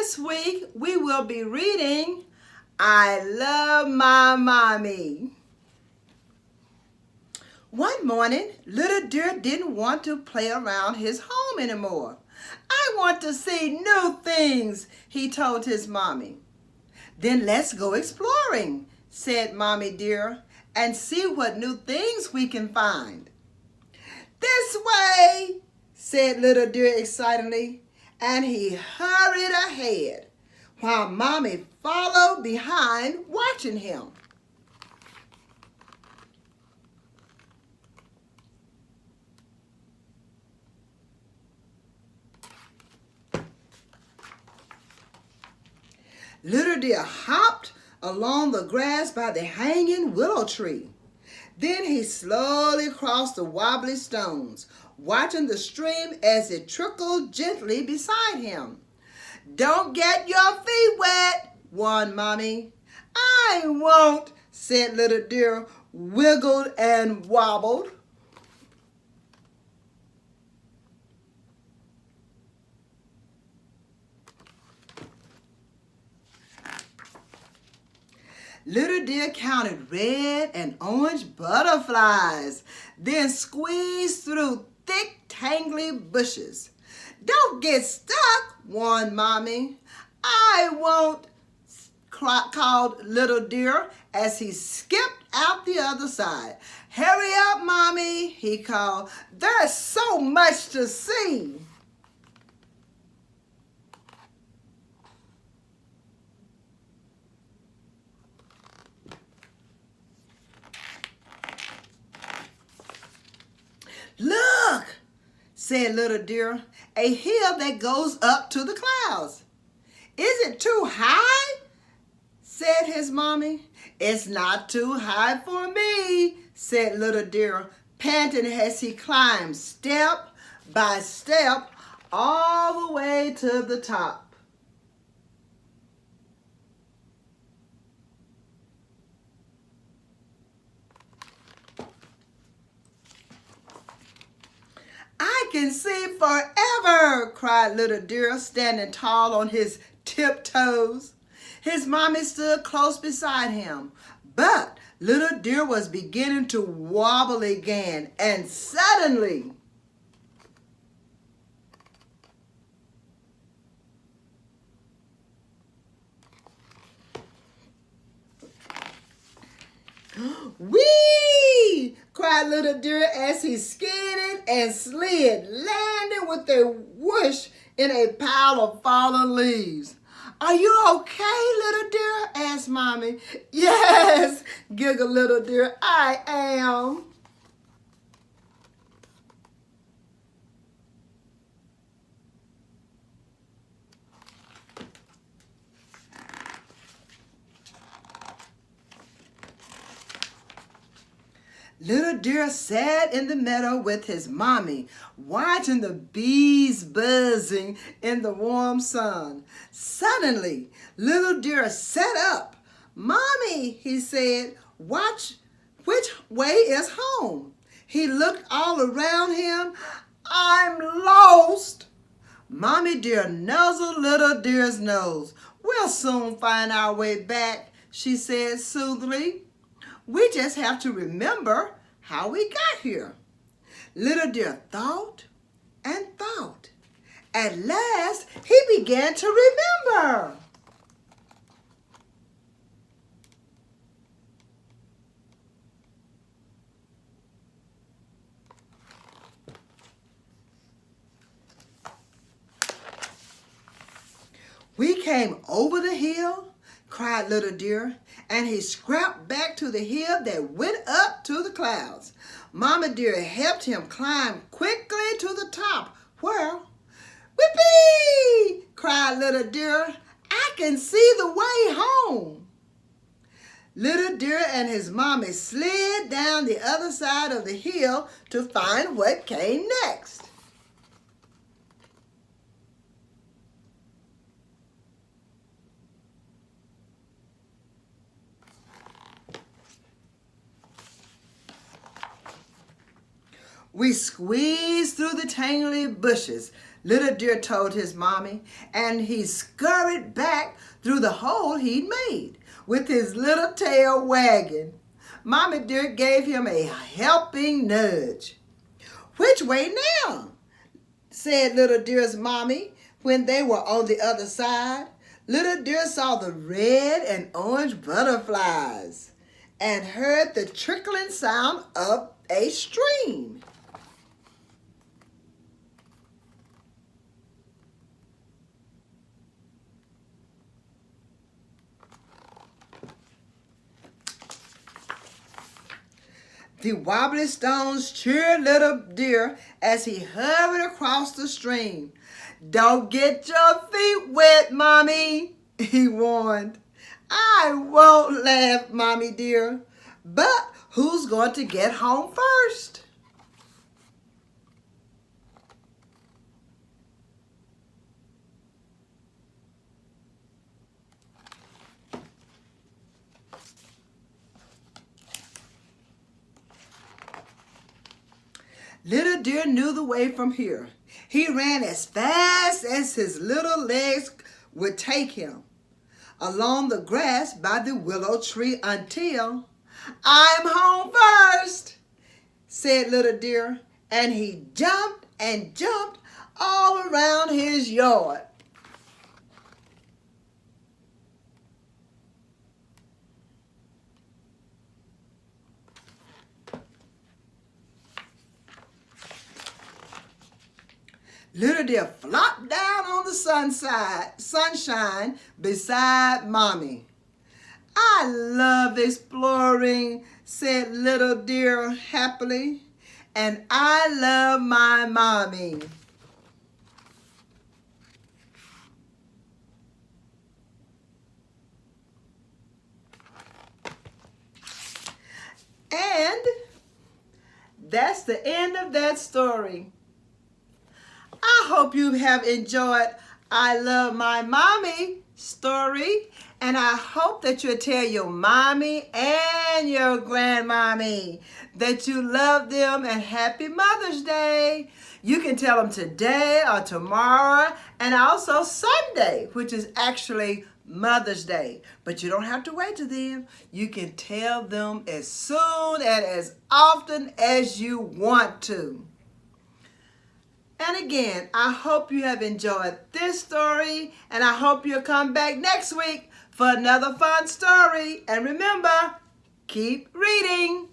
This week we will be reading I Love My Mommy. One morning, Little Deer didn't want to play around his home anymore. I want to see new things, he told his mommy. Then let's go exploring, said Mommy Deer, and see what new things we can find. This way, said Little Deer excitedly, and he hurried ahead while Mommy followed behind watching him. Little Deer hopped along the grass by the hanging willow tree. Then he slowly crossed the wobbly stones, watching the stream as it trickled gently beside him. Don't get your feet wet, warned Mommy. I won't, said Little Deer, wiggled and wobbled. Little Deer counted red and orange butterflies, then squeezed through thick, tangly bushes. Don't get stuck, warned Mommy. I won't, called Little Deer as he skipped out the other side. Hurry up, Mommy, he called. There's so much to see. Look, said Little Deer, a hill that goes up to the clouds. Is it too high? Said his mommy. It's not too high for me, said Little Deer, panting as he climbed step by step all the way to the top. I can see forever, cried Little Deer, standing tall on his tiptoes. His mommy stood close beside him, but Little Deer was beginning to wobble again, and suddenly, whee! Cried Little Deer as he skidded and slid, landing with a whoosh in a pile of fallen leaves. Are you okay, Little Deer? Asked Mommy. Yes, giggled Little Deer, I am. Little Deer sat in the meadow with his mommy, watching the bees buzzing in the warm sun. Suddenly, Little Deer sat up. Mommy, he said, watch which way is home. He looked all around him. I'm lost. Mommy Deer nuzzled Little Deer's nose. We'll soon find our way back, she said soothingly. We just have to remember how we got here. Little Deer thought and thought. At last, he began to remember. We came over the hill, cried Little Deer, and he scrapped back to the hill that went up to the clouds. Mama Deer helped him climb quickly to the top, where, whippy! Cried Little Deer, I can see the way home. Little Deer and his mommy slid down the other side of the hill to find what came next. We squeezed through the tangly bushes, Little Deer told his mommy, and he scurried back through the hole he'd made with his little tail wagging. Mommy Deer gave him a helping nudge. "Which way now?" said Little Deer's mommy when they were on the other side. Little Deer saw the red and orange butterflies and heard the trickling sound of a stream. The wobbly stones cheered Little Deer as he hurried across the stream. "Don't get your feet wet, Mommy," he warned. "I won't," laughed Mommy Deer. "But who's going to get home first?" Little Deer knew the way from here. He ran as fast as his little legs would take him along the grass by the willow tree until, "I'm home first," said Little Deer, and he jumped and jumped all around his yard. Little Deer flopped down on the sunshine beside Mommy. "I love exploring," said Little Deer happily, "and I love my mommy." And that's the end of that story. I hope you have enjoyed "I Love My Mommy" story, and I hope that you'll tell your mommy and your grandmommy that you love them and Happy Mother's Day. You can tell them today or tomorrow and also Sunday, which is actually Mother's Day. But you don't have to wait till then. You can tell them as soon and as often as you want to. And again, I hope you have enjoyed this story, and I hope you'll come back next week for another fun story. And remember, keep reading.